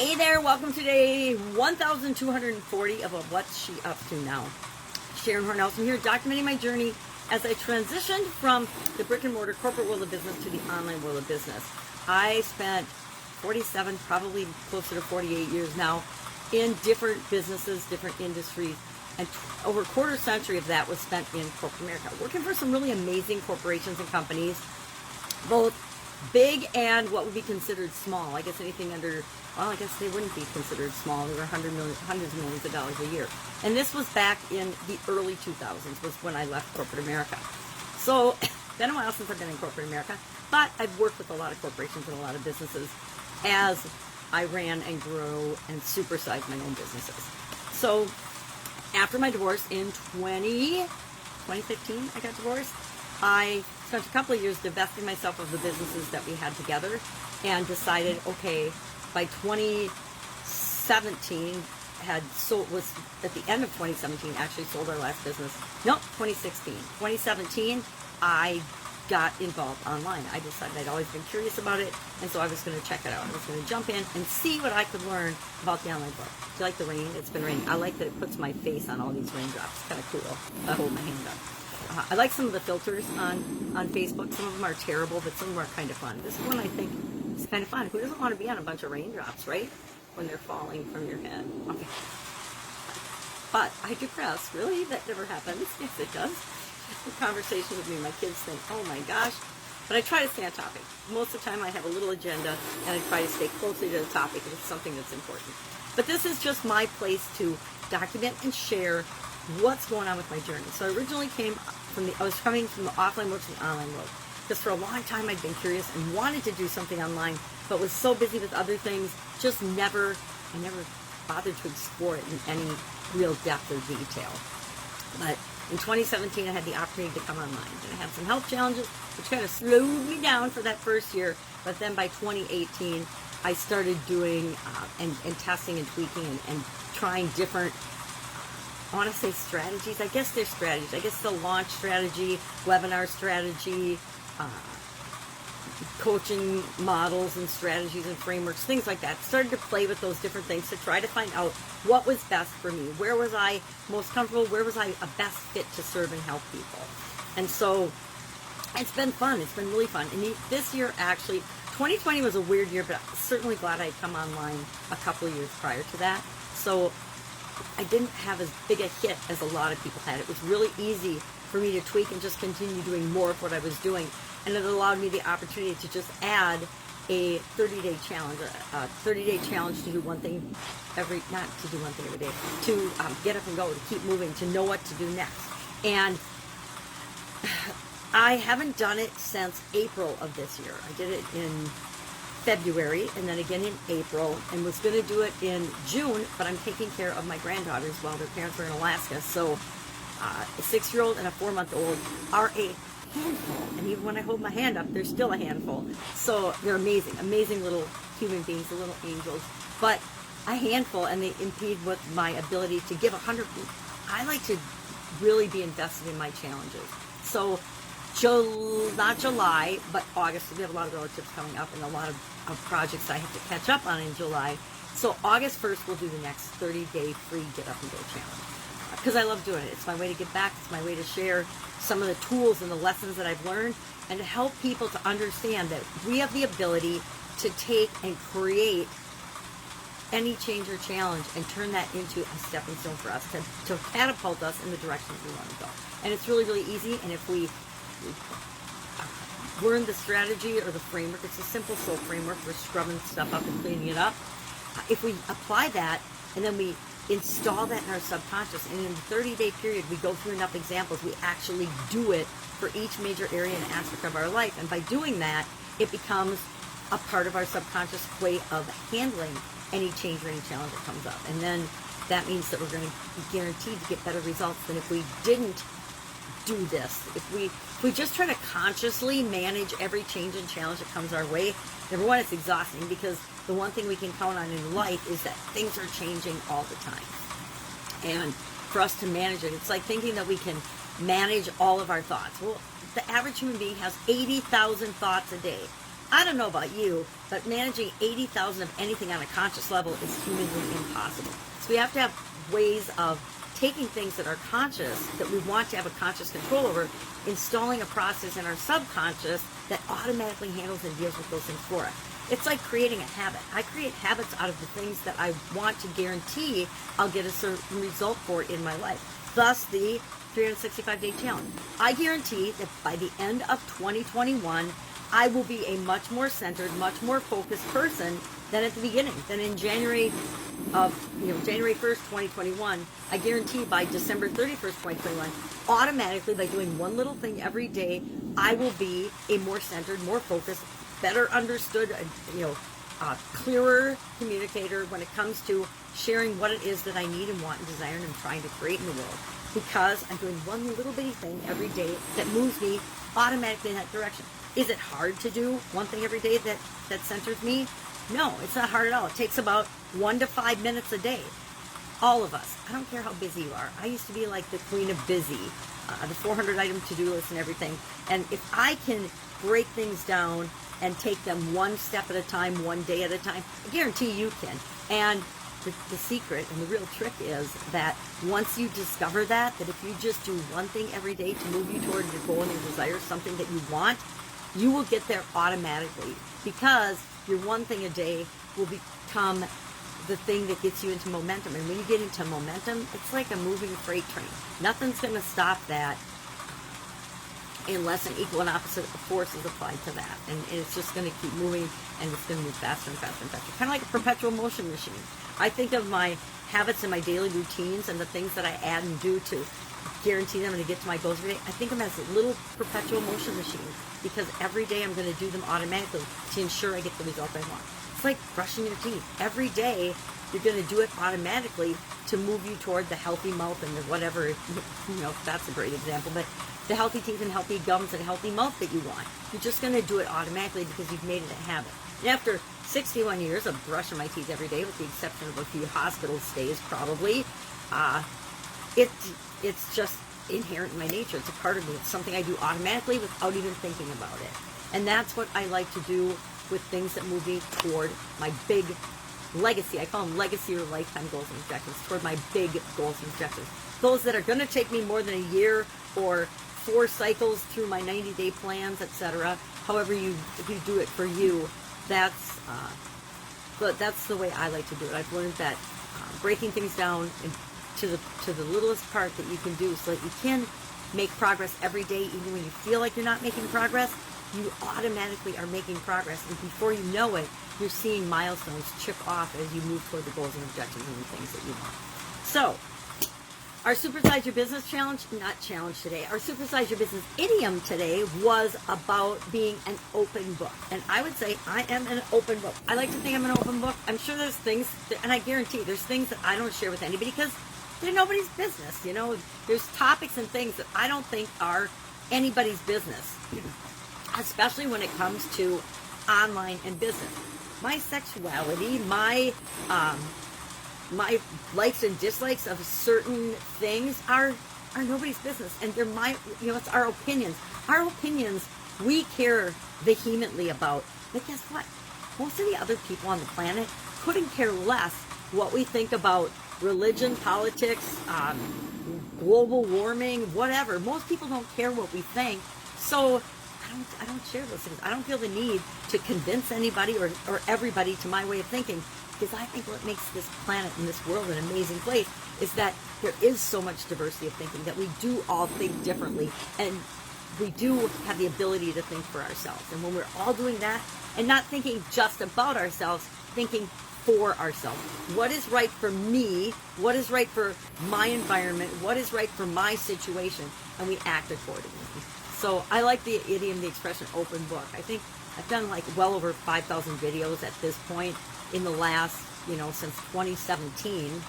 Hey there, welcome to day 1240 of What's She Up To Now. Sharon Horne-Ellstrom here, documenting my journey as I transitioned from the brick and mortar corporate world of business to the online world of business. I spent 47, probably closer to 48 years now in different businesses, different industries, and over a quarter century of that was spent in corporate America, working for some really amazing corporations and companies, both big and what would be considered small. I guess anything under, well, I guess they wouldn't be considered small. They were hundreds of millions of dollars a year. And this was back in the early 2000s was when I left corporate America. So, been a while since I've been in corporate America, but I've worked with a lot of corporations and a lot of businesses as I ran and grew and supersized my own businesses. So, after my divorce in 2015, I got divorced. I spent a couple of years divesting myself of the businesses that we had together and decided, okay, by 2017, was at the end of 2017, actually sold our last business. Nope, 2016. 2017, I got involved online. I decided I'd always been curious about it, and so I was going to check it out. I was going to jump in and see what I could learn about the online world. Do you like the rain? It's been raining. I like that it puts my face on all these raindrops. It's kind of cool. I hold my hand up. I like some of the filters on Facebook. Some of them are terrible, but some of them are kind of fun. This one I think is kind of fun. Who doesn't want to be on a bunch of raindrops, right? When they're falling from your head. Okay. But I digress. Really? That never happens. Yes, it does. The conversation with me, my kids think, oh my gosh. But I try to stay on topic. Most of the time I have a little agenda, and I try to stay closely to the topic if it's something that's important. But this is just my place to document and share what's going on with my journey. So I originally I was coming from the offline world to the online world. Because for a long time I'd been curious and wanted to do something online, but was so busy with other things, I never bothered to explore it in any real depth or detail. But in 2017 I had the opportunity to come online. And I had some health challenges, which kind of slowed me down for that first year. But then by 2018, I started doing and testing and tweaking and trying different, I want to say strategies. I guess they're strategies. I guess the launch strategy, webinar strategy, coaching models and strategies and frameworks, things like that. Started to play with those different things to try to find out what was best for me. Where was I most comfortable? Where was I a best fit to serve and help people? And so it's been fun. It's been really fun. And this year, actually, 2020 was a weird year, but I'm certainly glad I had come online a couple of years prior to that. So I didn't have as big a hit as a lot of people had. It was really easy for me to tweak and just continue doing more of what I was doing. And it allowed me the opportunity to just add a 30-day challenge, a 30-day challenge to do one thing not to do one thing every day, to get up and go, to keep moving, to know what to do next. And I haven't done it since April of this year. I did it in February and then again in April, and was going to do it in June, but I'm taking care of my granddaughters while their parents are in Alaska. So a 6-year-old and a 4-month-old are a handful, and even when I hold my hand up, they're still a handful. So they're amazing little human beings, the little angels, but a handful, and they impede with my ability to give 100. I like to really be invested in my challenges. So not July, but August. We have a lot of relatives coming up and a lot of projects I have to catch up on in July. So August 1st, we'll do the next 30-day free Get Up and Go challenge. Because I love doing it. It's my way to give back. It's my way to share some of the tools and the lessons that I've learned and to help people to understand that we have the ability to take and create any change or challenge and turn that into a stepping stone for us to catapult us in the direction we want to go. And it's really, really easy. And if we learn the strategy or the framework, it's a simple soul framework for scrubbing stuff up and cleaning it up. If we apply that and then we install that in our subconscious, and in the 30-day period we go through enough examples, we actually do it for each major area and aspect of our life. And by doing that, it becomes a part of our subconscious way of handling any change or any challenge that comes up. And then that means that we're going to be guaranteed to get better results than if we didn't do this. If we just try to consciously manage every change and challenge that comes our way, number one, it's exhausting, because the one thing we can count on in life is that things are changing all the time. And for us to manage it, it's like thinking that we can manage all of our thoughts. Well, the average human being has 80,000 thoughts a day. I don't know about you, but managing 80,000 of anything on a conscious level is humanly impossible. So we have to have ways of taking things that are conscious, that we want to have a conscious control over, installing a process in our subconscious that automatically handles and deals with those things for us. It's like creating a habit. I create habits out of the things that I want to guarantee I'll get a certain result for in my life. Thus, the 365-day challenge. I guarantee that by the end of 2021, I will be a much more centered, much more focused person than at the beginning, than in January 1st, 2021. I guarantee by December 31st, 2021, automatically by doing one little thing every day, I will be a more centered, more focused, better understood, clearer communicator when it comes to sharing what it is that I need and want and desire and I'm trying to create in the world. Because I'm doing one little bitty thing every day that moves me automatically in that direction. Is it hard to do one thing every day that centers me? No, it's not hard at all. It takes about 1 to 5 minutes a day. All of us. I don't care how busy you are. I used to be like the queen of busy, the 400-item to-do list and everything. And if I can break things down and take them one step at a time, one day at a time, I guarantee you can. And the secret and the real trick is that once you discover that if you just do one thing every day to move you toward your goal and your desire, something that you want, you will get there automatically, because your one thing a day will become the thing that gets you into momentum. And when you get into momentum, it's like a moving freight train. Nothing's going to stop that unless an equal and opposite force is applied to that. And it's just going to keep moving, and it's going to move faster and faster and faster. Kind of like a perpetual motion machine. I think of my habits and my daily routines and the things that I add and do to guarantee them and to get to my goals every day. I think of them as a little perpetual motion machine, because every day I'm going to do them automatically to ensure I get the result I want. It's like brushing your teeth. Every day you're going to do it automatically to move you toward the healthy mouth and the whatever, that's a great example, but the healthy teeth and healthy gums and healthy mouth that you want. You're just going to do it automatically because you've made it a habit. And after 61 years of brushing my teeth every day, with the exception of a few hospital stays probably, it's just inherent in my nature. It's a part of me. It's something I do automatically without even thinking about it. And that's what I like to do with things that move me toward my big legacy. I call them legacy or lifetime goals and objectives, toward my big goals and objectives. Those that are going to take me more than a year or 4 cycles through my 90-day plans, etc. However if you do it for you, that's the way I like to do it. I've learned that breaking things down to the littlest part that you can do, so that you can make progress every day, even when you feel like you're not making progress, you automatically are making progress. And before you know it, you're seeing milestones chip off as you move toward the goals and objectives and the things that you want. So, our Supersize Your Business challenge, not challenge today, our Supersize Your Business idiom today was about being an open book. And I would say I am an open book. I like to think I'm an open book. I'm sure there's things, and I guarantee there's things that I don't share with anybody because they're nobody's business. There's topics and things that I don't think are anybody's business, especially when it comes to online and business. My sexuality, my likes and dislikes of certain things are nobody's business, and they're it's our opinions. Our opinions we care vehemently about, but guess what? Most of the other people on the planet couldn't care less what we think about religion, politics, global warming, whatever. Most people don't care what we think, so I don't share those things. I don't feel the need to convince anybody or everybody to my way of thinking, because I think what makes this planet and this world an amazing place is that there is so much diversity of thinking, that we do all think differently, and we do have the ability to think for ourselves. And when we're all doing that and not thinking just about ourselves, thinking for ourselves. What is right for me? What is right for my environment? What is right for my situation? And we act accordingly. So I like the idiom, the expression open book. I think I've done well over 5,000 videos at this point in the last, since 2017.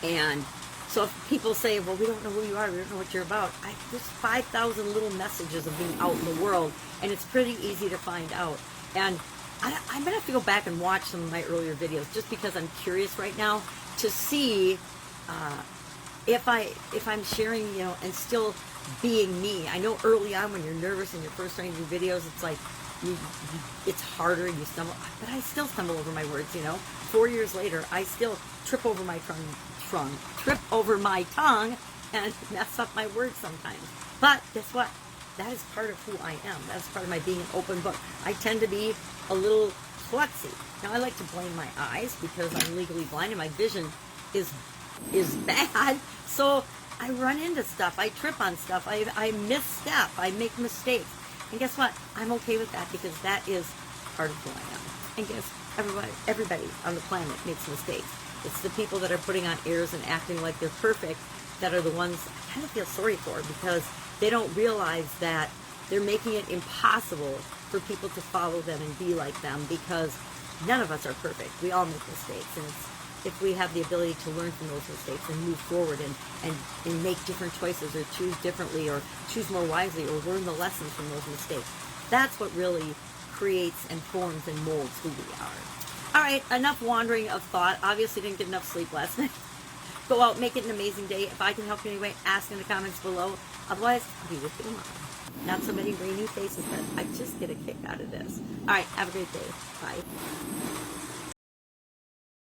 And so if people say, well, we don't know who you are, we don't know what you're about, there's 5,000 little messages of being out in the world, and it's pretty easy to find out. And I'm going to have to go back and watch some of my earlier videos, just because I'm curious right now to see if I'm sharing, and still being me. I know early on when you're nervous and you're first starting to do videos, it's like, it's harder, you stumble, but I still stumble over my words, 4 years later, I still trip over my tongue and mess up my words sometimes. But guess what? That is part of who I am. That's part of my being an open book. I tend to be a little klutzy. Now, I like to blame my eyes because I'm legally blind and my vision is bad. So I run into stuff. I trip on stuff. I misstep. I make mistakes. And guess what? I'm okay with that because that is part of who I am. And guess everybody on the planet makes mistakes. It's the people that are putting on airs and acting like they're perfect that are the ones I kind of feel sorry for, because they don't realize that they're making it impossible for people to follow them and be like them, because none of us are perfect. We all make mistakes, and if we have the ability to learn from those mistakes and move forward and make different choices or choose differently or choose more wisely or learn the lessons from those mistakes, that's what really creates and forms and molds who we are. All right, enough wandering of thought. Obviously didn't get enough sleep last night. Go out, make it an amazing day. If I can help you in any way, ask in the comments below. Otherwise, I'll be with you tomorrow. Not so many rainy faces, but I just get a kick out of this. All right, have a great day. Bye.